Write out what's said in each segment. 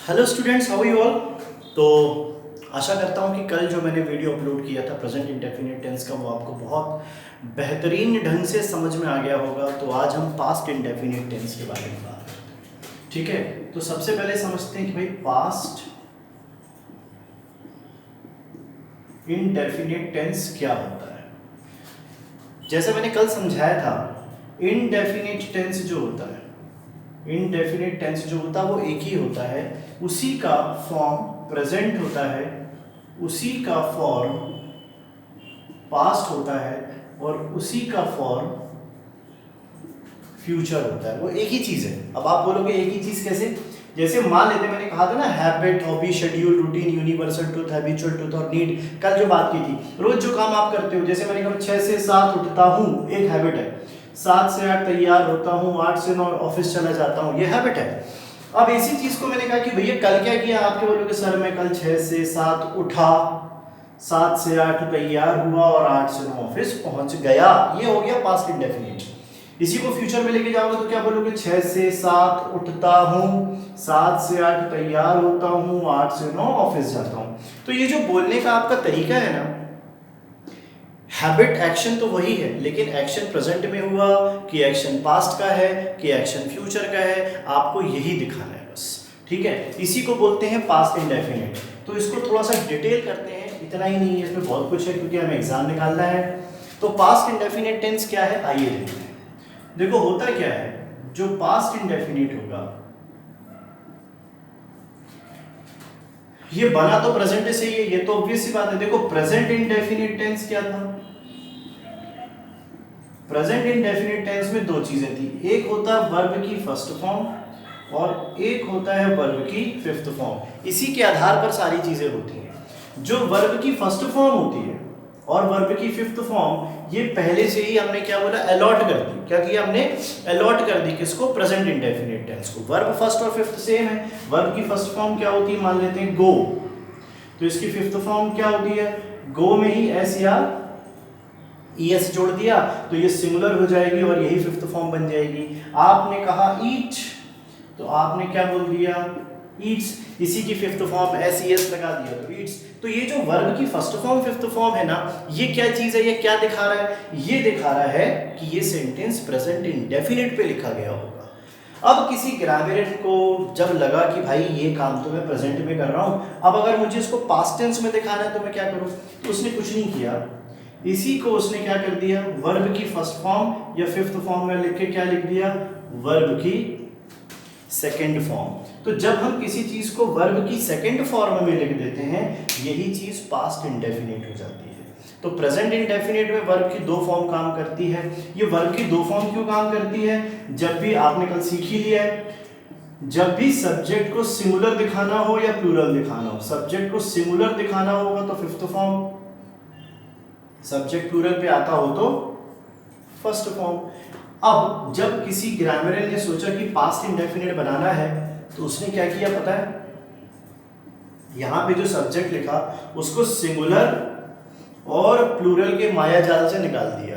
Hello students, how you all. तो आशा करता हूँ कि कल जो मैंने वीडियो अपलोड किया था प्रेजेंट इंडेफिनिट टेंस का, वो आपको बहुत बेहतरीन ढंग से समझ में आ गया होगा। तो आज हम पास्ट इंडेफिनिट टेंस के बारे में बात करते हैं। ठीक है, तो सबसे पहले समझते हैं कि भाई पास्ट इंडेफिनिट टेंस क्या होता है। जैसे मैंने कल समझाया था, इनडेफिनिट टेंस जो होता है, इनडेफिनिट टेंस जो होता है वो एक ही होता है, उसी का फॉर्म प्रेजेंट होता है, उसी का फॉर्म पास्ट होता है और उसी का फॉर्म फ्यूचर होता है। वो एक ही चीज है। अब आप बोलोगे एक ही चीज कैसे? जैसे मान लेते मैंने कहा था ना, habit, hobby, schedule, routine, universal truth, habitual truth और नीड। कल जो बात की थी, रोज जो काम आप करते हो, जैसे मैंने कहा 6 से 7 उठता हूँ, एक हैबिट है। 7 से 8 तैयार होता हूँ, 8 से 9 ऑफिस चला जाता हूँ, ये हैबिट है। अब इसी चीज को मैंने कहा कि भैया कल क्या किया, आपके बोलोगे सर मैं कल 6 से 7 उठा, 7 से 8 तैयार हुआ और 8 से 9 ऑफिस पहुंच गया। ये हो गया पास्ट इंडेफिनिट। इसी को फ्यूचर में लेके जाओगे तो क्या बोलोगे, 6 से 7 उठता हूँ, 7 से 8 तैयार होता हूँ, 8 से 9 ऑफिस जाता हूँ। तो ये जो बोलने का आपका तरीका है ना, हैबिट एक्शन तो वही है, लेकिन एक्शन प्रेजेंट में हुआ कि एक्शन पास्ट का है कि एक्शन फ्यूचर का है, आपको यही दिखाना है बस। ठीक है, इसी को बोलते हैं पास्ट इंडेफिनिट। तो इसको थोड़ा सा डिटेल करते हैं, इतना ही नहीं है, इसमें बहुत कुछ है क्योंकि हमें एग्जाम निकालना है। तो पास्ट इंडेफिनिट टेंस क्या है, आइए देखते हैं। देखो होता क्या है, जो पास्ट इंडेफिनिट होगा ये बना तो प्रेजेंट से ही है, ये तो ऑब्वियस सी बात है। देखो प्रेजेंट इंडेफिनिट टेंस क्या था, प्रेजेंट इंडेफिनिट टेंस में दो चीजें थी, एक होता है वर्ब की फर्स्ट फॉर्म और एक होता है वर्ब की फिफ्थ फॉर्म। इसी के आधार पर सारी चीजें होती हैं। जो वर्ब की फर्स्ट फॉर्म होती है और वर्ब की फिफ्थ फॉर्म, ये पहले से ही हमने क्या बोला, अलॉट कर दी। क्या किया हमने, अलॉट कर दी। किसको, प्रेजेंट इंडेफिनिट टेंस को। वर्ब फर्स्ट और फिफ्थ सेम है। वर्ब की फर्स्ट फॉर्म क्या होती है, मान लेते हैं गो, तो इसकी फिफ्थ फॉर्म क्या होती है, गो में ही एस या ईएस जोड़ दिया तो ये सिंगुलर हो जाएगी और यही फिफ्थ फॉर्म बन जाएगी। आपने कहा ईट, तो आपने क्या बोल दिया, ईट्स, इसी की फिफ्थ फॉर्म एस ईएस लगा दिया तो ईट्स। तो ये जो वर्ब की फर्स्ट फॉर्म फिफ्थ फॉर्म है ना, ये क्या चीज है, ये क्या दिखा रहा है, ये दिखा रहा है कि ये सेंटेंस प्रेजेंट इंडेफिनिट पे लिखा गया होगा। अब किसी ग्रामरियन को जब लगा कि भाई ये काम तो मैं प्रेजेंट में कर रहा हूं, अब अगर मुझे इसको पास्ट टेंस में दिखाना है तो मैं क्या करूं, तो उसने कुछ नहीं किया, इसी को उसने क्या कर दिया, वर्ब की फर्स्ट फॉर्म या फिफ्थ फॉर्म में लिख के क्या लिख दिया, वर्ब की सेकंड फॉर्म। तो जब हम किसी चीज को वर्ब की सेकंड फॉर्म में लिख देते हैं, यही चीज पास्ट इंडेफिनिट हो जाती है। तो प्रेजेंट इंडेफिनिट में वर्ब की दो फॉर्म काम करती है। ये वर्ब की दो फॉर्म क्यों काम करती है, जब भी आपने कल सीख ही लिया है, जब भी सब्जेक्ट को सिंगुलर दिखाना हो या प्लूरल दिखाना हो, सब्जेक्ट को सिंगुलर दिखाना होगा तो फिफ्थ फॉर्म, सब्जेक्ट प्लूरल पे आता हो तो फर्स्ट फॉर्म। अब जब किसी ग्रामरियन ने सोचा कि पास्ट इंडेफिनिट बनाना है, तो उसने क्या किया पता है, यहां पे जो सब्जेक्ट लिखा उसको सिंगुलर और प्लूरल के माया जाल से निकाल दिया।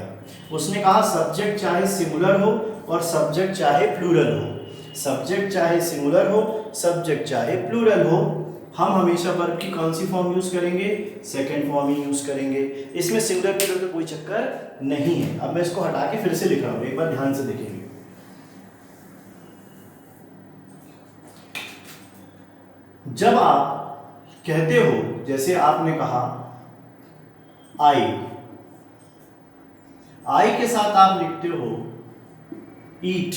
उसने कहा सब्जेक्ट चाहे सिंगुलर हो और सब्जेक्ट चाहे प्लूरल हो, सब्जेक्ट चाहे सिंगुलर हो, सब्जेक्ट चाहे प्लूरल हो, हम हमेशा वर्ब की कौन सी फॉर्म यूज करेंगे, सेकंड फॉर्म ही यूज करेंगे। इसमें सिंगुलर प्लूरल का कोई चक्कर नहीं है। अब मैं इसको हटा के फिर से लिख रहा हूं, एक बार ध्यान से देखेंगे। जब आप कहते हो, जैसे आपने कहा आई, आई के साथ आप लिखते हो ईट,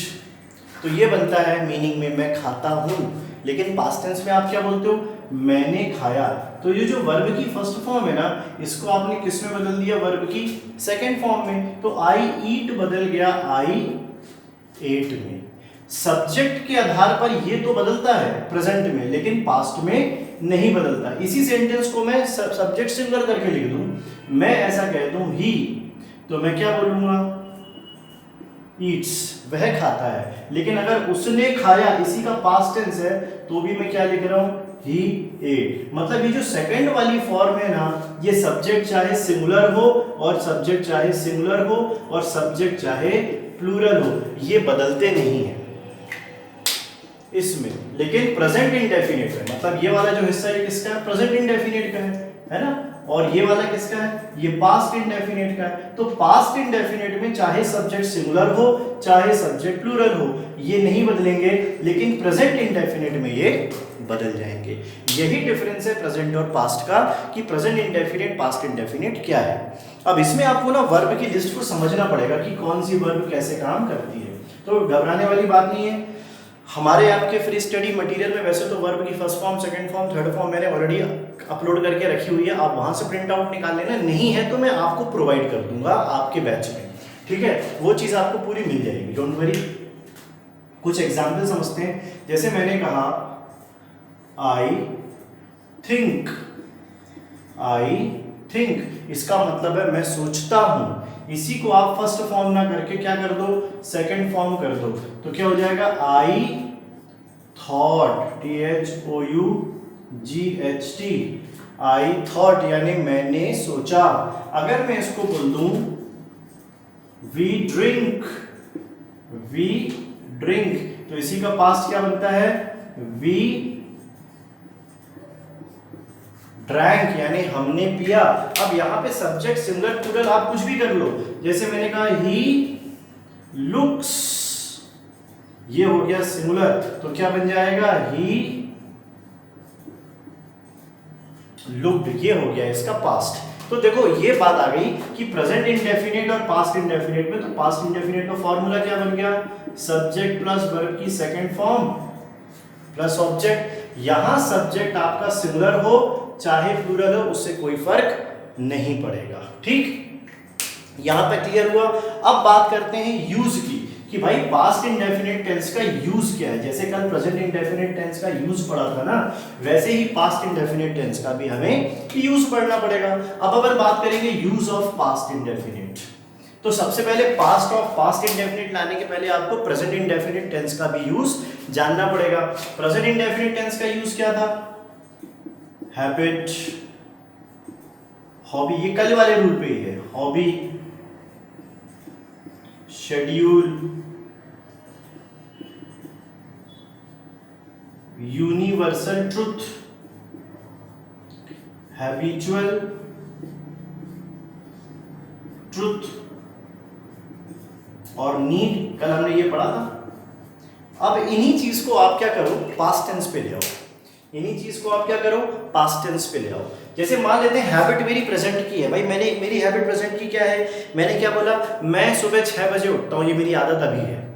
तो ये बनता है मीनिंग में मैं खाता हूं, लेकिन पास्ट टेंस में आप क्या बोलते हो, मैंने खाया। तो ये जो वर्ब की फर्स्ट फॉर्म है ना, इसको आपने किस में बदल दिया, वर्ब की सेकंड फॉर्म में। तो आई ईट बदल गया आई एट में। सब्जेक्ट के आधार पर ये तो बदलता है प्रेजेंट में, लेकिन पास्ट में नहीं बदलता। इसी सेंटेंस को मैं सब्जेक्ट सिंगुलर करके लिख दूं, मैं ऐसा कह दूं ही, तो मैं क्या बोलूंगा, ईट्स, वह खाता है। लेकिन अगर उसने खाया, इसी का पास्ट टेंस है, तो भी मैं क्या लिख रहा हूं, ही एट। मतलब ये जो सेकंड वाली फॉर्म है ना, ये सब्जेक्ट चाहे सिंगुलर हो और सब्जेक्ट चाहे सिंगुलर हो और सब्जेक्ट चाहे प्लूरल हो, ये बदलते नहीं है। इसमें, लेकिन प्रेजेंट इंडेफिनिट में, मतलब ये वाला जो हिस्सा है किसका है, प्रेजेंट इंडेफिनिट का है ना, और ये वाला किसका है, ये पास्ट इंडेफिनिट का है। तो पास्ट इंडेफिनिट में चाहे सब्जेक्ट सिंगुलर हो चाहे सब्जेक्ट प्लूरल हो, ये नहीं बदलेंगे, लेकिन प्रेजेंट इंडेफिनिट में ये बदल जाएंगे। यही डिफरेंस है प्रेजेंट और पास्ट का, कि प्रेजेंट इंडेफिनिट पास्ट इंडेफिनिट क्या है। अब इसमें आपको ना वर्ब की लिस्ट को समझना पड़ेगा कि कौन सी वर्ब कैसे काम करती है, तो घबराने वाली बात नहीं है। हमारे आपके फ्री स्टडी मटेरियल में वैसे तो वर्ब की first form, second form, third form मैंने ऑलरेडी अपलोड करके रखी हुई है, आप वहां से प्रिंट आउट निकाल लेना, नहीं है तो मैं आपको प्रोवाइड कर दूंगा आपके बैच में, ठीक है, वो चीज़ आपको पूरी मिल जाएगी, डोंट वरी। कुछ एग्जाम्पल समझते हैं, जैसे मैंने कहा आई थिंक, इसका मतलब है मैं सोचता हूं, इसी को आप फर्स्ट फॉर्म ना करके क्या कर दो, सेकंड फॉर्म कर दो, तो क्या हो जाएगा, I thought, THOUGHT, I thought यानी मैंने सोचा। अगर मैं इसको बोल दूं वी ड्रिंक, तो इसी का पास्ट क्या बनता है, वी ड्रैंक यानी हमने पिया। अब यहाँ पे सब्जेक्ट सिंगुलर प्लूरल आप कुछ भी कर लो, जैसे मैंने कहा ही लुक्स, ये हो गया सिंगुलर, तो क्या बन जाएगा, ही लुक्ड, ये हो गया इसका पास्ट। तो देखो ये बात आ गई कि प्रेजेंट इंडेफिनिट और पास्ट इंडेफिनिट में, तो पास्ट इंडेफिनिट का फॉर्मूला क्या बन गया, सब्जेक्ट प्लस वर्ब की सेकंड फॉर्म प्लस ऑब्जेक्ट। यहां सब्जेक्ट आपका सिंगुलर हो चाहे प्लूरल हो, उससे कोई फर्क नहीं पड़ेगा, ठीक, यहां पे क्लियर हुआ। अब बात करते हैं यूज की, कि भाई पास्ट इंडेफिनिट टेंस का यूज क्या है। जैसे कल प्रेजेंट इंडेफिनिट टेंस का यूज पढ़ा था ना, वैसे ही पास्ट इंडेफिनिट टेंस का भी हमें यूज पढ़ना पड़ेगा। अब अगर बात करेंगे यूज ऑफ पास्ट इंडेफिनिट, तो सबसे पहले पास्ट इंडेफिनिट लाने के पहले आपको प्रेजेंट इंडेफिनिट टेंस का भी यूज जानना पड़ेगा। प्रेजेंट इंडेफिनिट टेंस का यूज क्या था, हैबिट, हॉबी, ये कल वाले रूल पे ही है, hobby, schedule, universal truth, habitual truth और नीड, कल हमने ये पढ़ा था। अब इन्हीं चीज को आप क्या करो, पास्ट टेंस पे ले आओ, इन्हीं चीज को आप क्या करो, पास्ट टेंस पे ले आओ। जैसे मान लेते हैं हैबिट मेरी प्रेजेंट की है, भाई मेरी हैबिट प्रेजेंट की क्या है, मैंने क्या बोला, मैं सुबह 6 बजे उठता हूँ, ये मेरी आदत अभी है,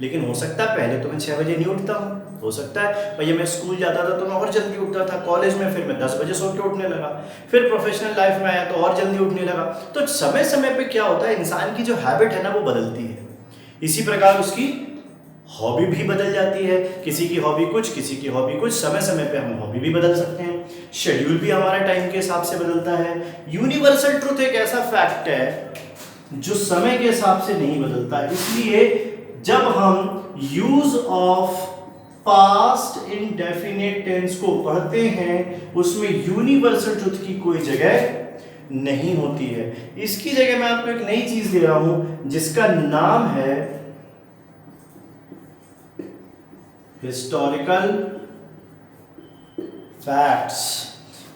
लेकिन हो सकता है पहले तो मैं 6 बजे नहीं उठता हूँ, हो सकता है भैया मैं स्कूल जाता था तो मैं और जल्दी उठता था, कॉलेज में फिर मैं 10 बजे सो के उठने लगा, फिर प्रोफेशनल लाइफ में आया तो और जल्दी उठने लगा। तो समय समय पे क्या होता है, इंसान की जो हैबिट है ना वो बदलती है, इसी प्रकार उसकी हॉबी भी बदल जाती है, किसी की हॉबी कुछ, किसी की हॉबी कुछ, समय समय पे हम हॉबी भी बदल सकते हैं, शेड्यूल भी हमारा टाइम के हिसाब से बदलता है। यूनिवर्सल ट्रुथ एक ऐसा फैक्ट है जो समय के हिसाब से नहीं बदलता, इसलिए जब हम use of past indefinite tense को पढ़ते हैं उसमें यूनिवर्सल ट्रुथ की कोई जगह नहीं होती है। इसकी जगह मैं आपको एक नई चीज दे रहा हूं जिसका नाम है हिस्टोरिकल फैक्ट्स।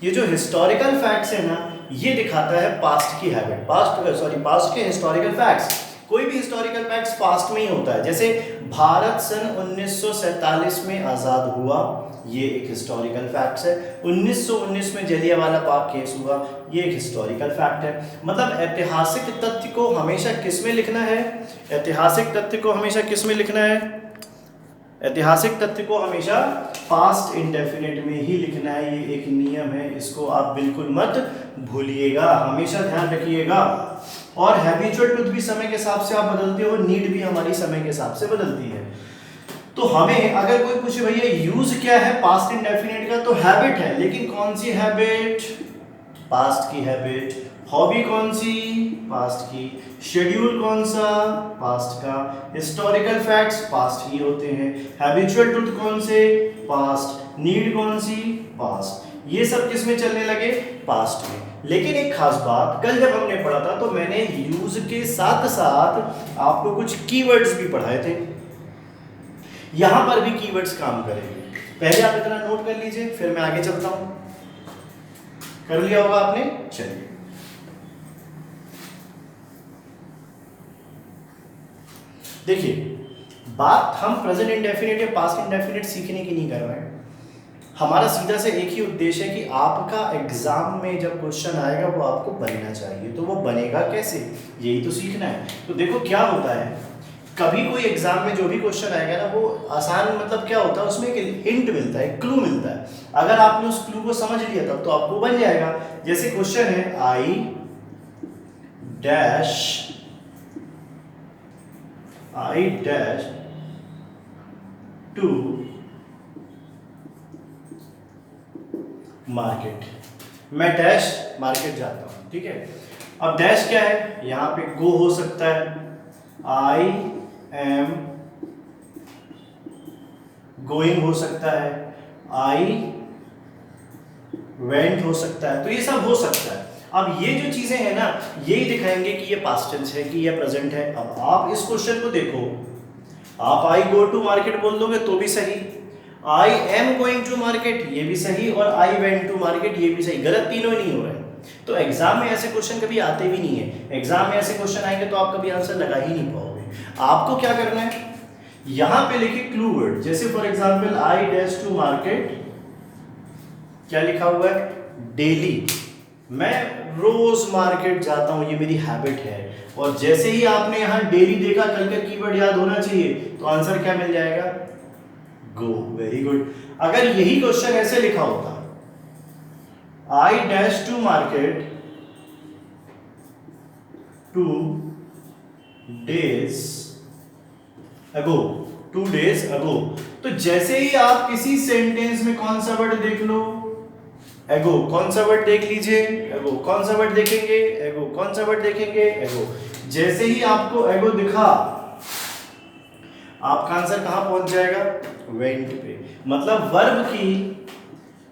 ये जो हिस्टोरिकल फैक्ट्स है ना, ये दिखाता है पास्ट की हैबिट, पास्ट के हिस्टोरिकल फैक्ट्स। कोई भी हिस्टोरिकल फैक्ट्स पास्ट में ही होता है, जैसे भारत सन 1947 में आज़ाद हुआ, ये एक हिस्टोरिकल फैक्ट्स है। 1919 में जलियांवाला बाग केस हुआ, ये एक हिस्टोरिकल फैक्ट है। मतलब ऐतिहासिक तथ्य को हमेशा किस में लिखना है, ऐतिहासिक तथ्य को हमेशा किस में लिखना है, ऐतिहासिक तथ्य को हमेशा पास्ट इंडेफिनिट में ही लिखना है। ये एक नियम है, इसको आप बिल्कुल मत भूलिएगा, हमेशा ध्यान रखिएगा। और हैबिचुअल ट्रुथ भी समय के हिसाब से आप बदलते हो, नीड भी हमारी समय के हिसाब से बदलती है। तो हमें अगर कोई पूछे भैया यूज क्या है पास्ट इंडेफिनिट का, तो हैबिट है, लेकिन कौन सी हैबिट, पास्ट की हैबिट। हॉबी कौन सी, पास्ट की। शेड्यूल कौन सा, पास्ट का। हिस्टोरिकल फैक्ट्स पास्ट ही होते हैं। हैबिचुअल ट्रुथ कौन से, पास्ट। नीड कौन सी, पास्ट। ये सब किस में चलने लगे, पास्ट में। लेकिन एक खास बात, कल जब हमने पढ़ा था तो मैंने यूज के साथ साथ आपको कुछ कीवर्ड्स भी पढ़ाए थे। यहां पर भी कीवर्ड्स काम करेंगे। पहले आप इतना नोट कर लीजिए, फिर मैं आगे चलता हूं। कर लिया होगा आपने? चलिए, देखिए बात हम प्रेजेंट इंडेफिनिट या पास्ट इंडेफिनिट सीखने की नहीं कर रहे हैं। हमारा सीधा से एक ही उद्देश्य है कि आपका एग्जाम में जब क्वेश्चन आएगा वो आपको बनना चाहिए। तो वो बनेगा कैसे, यही तो सीखना है। तो देखो क्या होता है, कभी कोई एग्जाम में जो भी क्वेश्चन आएगा ना, वो आसान मतलब क्या होता है, उसमें एक हिंट मिलता है, एक क्लू मिलता है। अगर आपने उस क्लू को समझ लिया तब तो आपको बन जाएगा। जैसे क्वेश्चन है आई डैश टू मार्केट, मैं डैश मार्केट जाता हूं, ठीक है। अब डैश क्या है, यहां पे गो हो सकता है, आई एम गोइंग हो सकता है, आई वेंट हो सकता है, तो ये सब हो सकता है। अब ये जो चीजें हैं ना, यही दिखाएंगे कि ये पास्ट टेंस है कि ये प्रेजेंट है। अब आप इस क्वेश्चन को देखो, आप आई गो टू मार्केट बोल दोगे तो भी सही, I am going to market ये भी सही, और आई वेंट टू मार्केट ये भी सही, गलत तीनों ही नहीं हो रहे। तो एग्जाम में ऐसे क्वेश्चन कभी आते भी नहीं है। एग्जाम में ऐसे क्वेश्चन आएंगे तो आप कभी आंसर लगा ही नहीं पाओगे। आपको क्या करना है, यहां पे लिखिए क्लू वर्ड। जैसे for example I dash to market, क्या लिखा हुआ है, डेली, मैं रोज मार्केट जाता हूं, ये मेरी हैबिट है। और जैसे ही आपने यहां डेली देखा, कल का कीवर्ड याद होना चाहिए, तो आंसर क्या मिल जाएगा, गो। Very good. अगर यही क्वेश्चन ऐसे लिखा होता, I dash to market 2 days ago, 2 days ago, तो जैसे ही आप किसी सेंटेंस में कौन सा वर्ड देख लो, एगो, कौन सा वर्ड देख लीजिए, एगो, कौन सा वर्ड देखेंगे, एगो, कौन सा वर्ड देखेंगे, एगो। जैसे ही आपको एगो दिखा, आपका आंसर कहां पहुंच जाएगा, वेंट पे। मतलब वर्ब की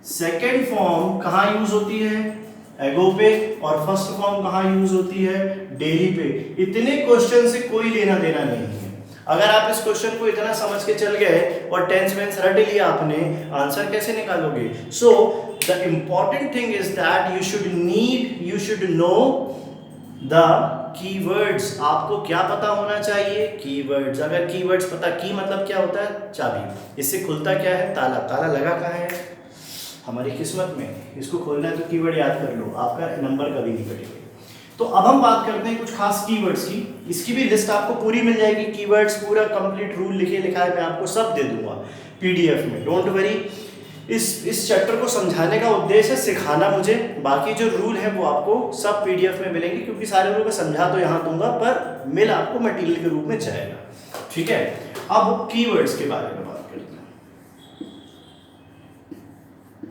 सेकेंड फॉर्म कहां यूज होती है, एगो पे, और फर्स्ट फॉर्म कहां यूज होती है, डेली पे। इतने क्वेश्चन से कोई लेना देना नहीं है। अगर आप इस क्वेश्चन को इतना समझ के चल गए और टेंस वेंस रट लिया आपने, आंसर कैसे निकालोगे। So the important thing is that you should know the keywords. आपको क्या पता होना चाहिए, कीवर्ड्स। अगर कीवर्ड्स पता, की मतलब क्या होता है, चाबी। इससे खुलता क्या है, ताला। ताला लगा कहाँ है, हमारी किस्मत में। इसको खोलना है तो कीवर्ड याद कर लो, आपका नंबर कभी नहीं कटेगा। तो अब हम बात करते हैं कुछ खास कीवर्ड्स की। इसकी भी लिस्ट आपको पूरी मिल जाएगी, कीवर्ड्स पूरा कंप्लीट रूल लिखा है, मैं आपको सब दे दूंगा पीडीएफ में, डोंट वरी। इस चैप्टर को समझाने का उद्देश्य है सिखाना मुझे, बाकी जो रूल है वो आपको सब पीडीएफ में मिलेंगे, क्योंकि सारे रूल मैं समझा तो यहाँ दूंगा, पर मिल आपको मटेरियल के रूप में जाएगा, ठीक है। अब कीवर्ड्स के बारे में बात करते हैं।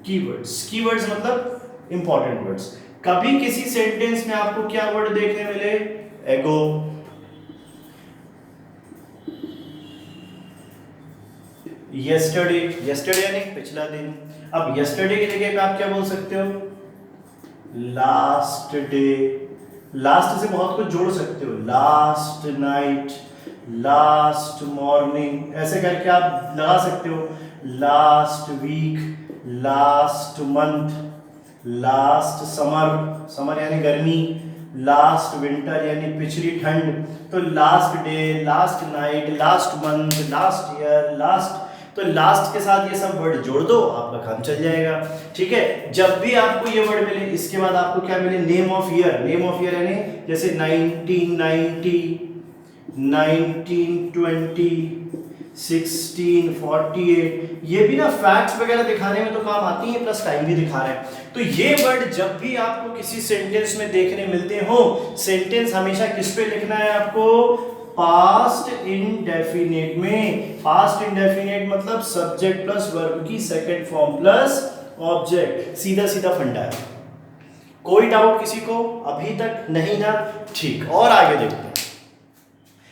कीवर्ड्स मतलब इंपॉर्टेंट वर्ड्स। कभी किसी सेंटेंस में आपको क्या वर्ड देखने मिले, एगो, यस्टरडे यानी पिछला दिन। अब यस्टरडे की जगह पे आप क्या बोल सकते हो, लास्ट डे। लास्ट से बहुत कुछ जोड़ सकते हो, लास्ट नाइट, लास्ट मॉर्निंग, ऐसे करके आप लगा सकते हो। Last week, last month, last summer यानी गर्मी, लास्ट विंटर यानी पिछली ठंड। तो last day, last night, last month, last year, last, तो लास्ट के साथ ये सब वर्ड जोड़ दो, आपका काम चल जाएगा, ठीक है। जब भी आपको ये वर्ड मिले, इसके बाद आपको क्या मिले, name of year. Name of year यानी जैसे 1990, 1920, 1648, ये भी ना फैक्ट्स वगैरह दिखाने में तो काम आती है, प्लस टाइम भी दिखा रहे हैं। तो ये वर्ड जब भी आपको किसी सेंटेंस में देखने मिलते हो, सेंटेंस हमेशा किस पे लिखना है आपको, पास्ट इंडेफिनिट में। पास्ट इंडेफिनिट मतलब सब्जेक्ट प्लस वर्ब की सेकंड फॉर्म प्लस ऑब्जेक्ट, सीधा सीधा फंडा है। कोई डाउट किसी को अभी तक नहीं ना, ठीक। और आगे देखते हैं।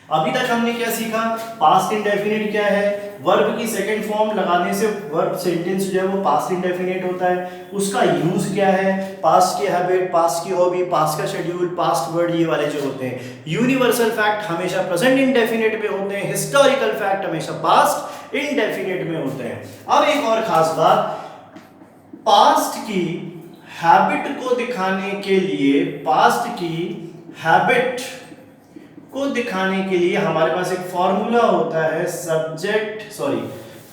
अभी तक हमने क्या सीखा, पास्ट इंडेफिनिट क्या है, वर्ब की सेकंड फॉर्म लगाने से वर्ब सेंटेंस जो है वो पास्ट इंडेफिनिट होता है। उसका यूज क्या है, पास्ट की हैबिट, पास्ट की हॉबी, पास्ट का शेड्यूल, पास्ट वर्ड, ये वाले जो होते हैं। यूनिवर्सल फैक्ट हमेशा प्रेजेंट इंडेफिनिट में होते हैं, हिस्टोरिकल फैक्ट हमेशा पास्ट इंडेफिनिट में होते हैं। अब एक और खास बात, पास्ट की हैबिट को दिखाने के लिए, पास्ट की हैबिट को दिखाने के लिए हमारे पास एक फॉर्मूला होता है,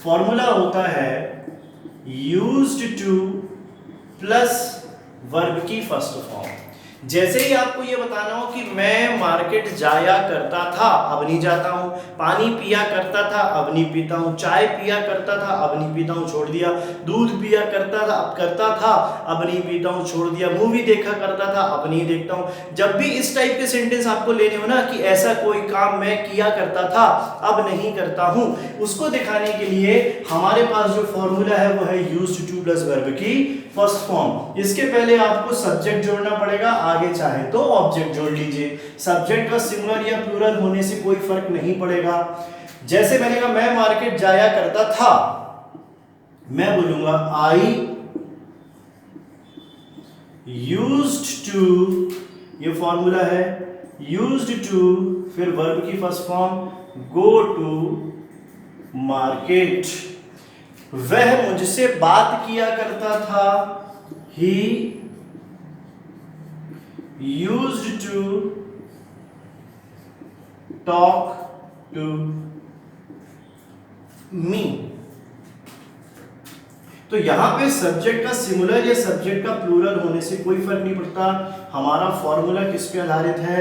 फॉर्मूला होता है यूज्ड टू प्लस वर्ब की फर्स्ट फॉर्म। जैसे ही आपको ये बताना हो कि मैं मार्केट जाया करता था, अब नहीं जाता हूं, पानी पिया करता था, अब नहीं पीता हूं, चाय पिया करता था, अब नहीं पीता हूं, छोड़ दिया, दूध पिया करता था, अब नहीं पीता हूं, छोड़ दिया, मूवी देखा करता था, अब नहीं देखता हूं। जब भी इस टाइप के सेंटेंस आपको लेने हो ना कि ऐसा कोई काम मैं किया करता था, अब नहीं करता हूं, उसको दिखाने के लिए हमारे पास जो फॉर्मूला है वो है यूज्ड टू प्लस वर्ब की फर्स्ट फॉर्म। इसके पहले आपको सब्जेक्ट जोड़ना पड़ेगा, आगे चाहे तो ऑब्जेक्ट जोड़ लीजिए। सब्जेक्ट का सिंगुलर या प्लूरल होने से कोई फर्क नहीं पड़ेगा। जैसे मैंने कहा मैं मार्केट जाया करता था, मैं बोलूंगा आई यूज्ड टू, ये फॉर्मूला है यूज्ड टू, फिर वर्ब की first form go to market. वह मुझसे बात किया करता था, ही used to talk to me। तो यहां पे सब्जेक्ट का सिंगुलर या सब्जेक्ट का प्लूरल होने से कोई फर्क नहीं पड़ता। हमारा फॉर्मूला किस पे आधारित है,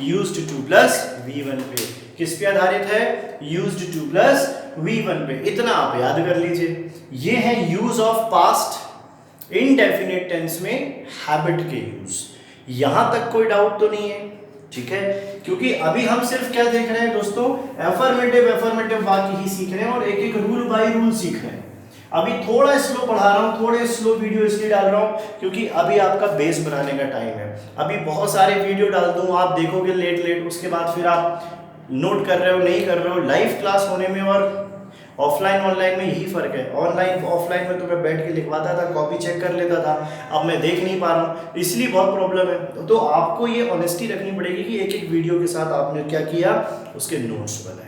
used to प्लस V1 पे। किस पे आधारित है, used to प्लस V1 पे। इतना आप याद कर लीजिए। ये है use of past indefinite tense में हैबिट के यूज। यहां तक कोई डाउट तो नहीं है, ठीक है? क्योंकि अभी हम सिर्फ क्या देख रहे हैं दोस्तों, एफर्मेटिव वाक्य ही सीख रहे हैं और एक एक रूल बाय रूल सीख रहे हैं। अभी थोड़ा स्लो पढ़ा रहा हूं, थोड़े स्लो वीडियो इसलिए डाल रहा हूं क्योंकि अभी आपका बेस बनाने का टाइम है। अभी बहुत सारे वीडियो डाल दूं, आप देखोगे लेट, उसके बाद फिर आप नोट कर रहे हो नहीं कर रहे हो। लाइव क्लास होने में और ऑफलाइन ऑनलाइन में यही फर्क है। ऑफलाइन में तो मैं बैठ के लिखवाता था, कॉपी चेक कर लेता था, अब मैं देख नहीं पा रहा हूँ, इसलिए बहुत प्रॉब्लम है। तो आपको ये ऑनेस्टी रखनी पड़ेगी कि एक एक वीडियो के साथ आपने क्या किया, उसके नोट्स बनाए।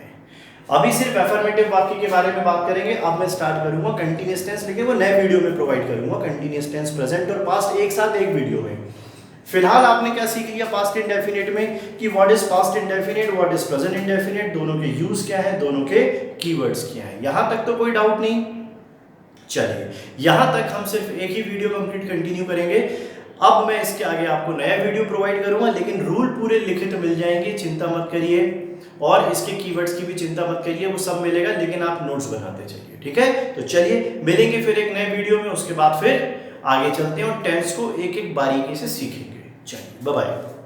अभी सिर्फ एफर्मेटिव वाक्य के बारे में बात करेंगे। अब मैं स्टार्ट करूंगा कंटिन्यूअस टेंस, लेकिन वो नए वीडियो में प्रोवाइड करूंगा। कंटिन्यूअस टेंस, प्रेजेंट और पास्ट एक साथ एक वीडियो में। फिलहाल आपने क्या सीख लिया पास्ट इंडेफिनिट में कि what is past indefinite, what is present indefinite, दोनों के यूज क्या है, दोनों के कीवर्ड्स क्या है। यहां तक तो कोई डाउट नहीं। चलिए, यहां तक हम सिर्फ एक ही वीडियो कंटिन्यू करेंगे। अब मैं इसके आगे आपको नया वीडियो प्रोवाइड करूंगा, लेकिन रूल पूरे लिखित मिल जाएंगे, चिंता मत करिए। और इसके कीवर्ड्स की भी चिंता मत करिए, वो सब मिलेगा, लेकिन आप नोट्स बनाते चलिए, ठीक है? तो चलिए मिलेंगे फिर एक नए वीडियो में, उसके बाद फिर आगे चलते हैं और टेंस को एक एक बारीकी से सीखेंगे। चलिए, बाय बाय।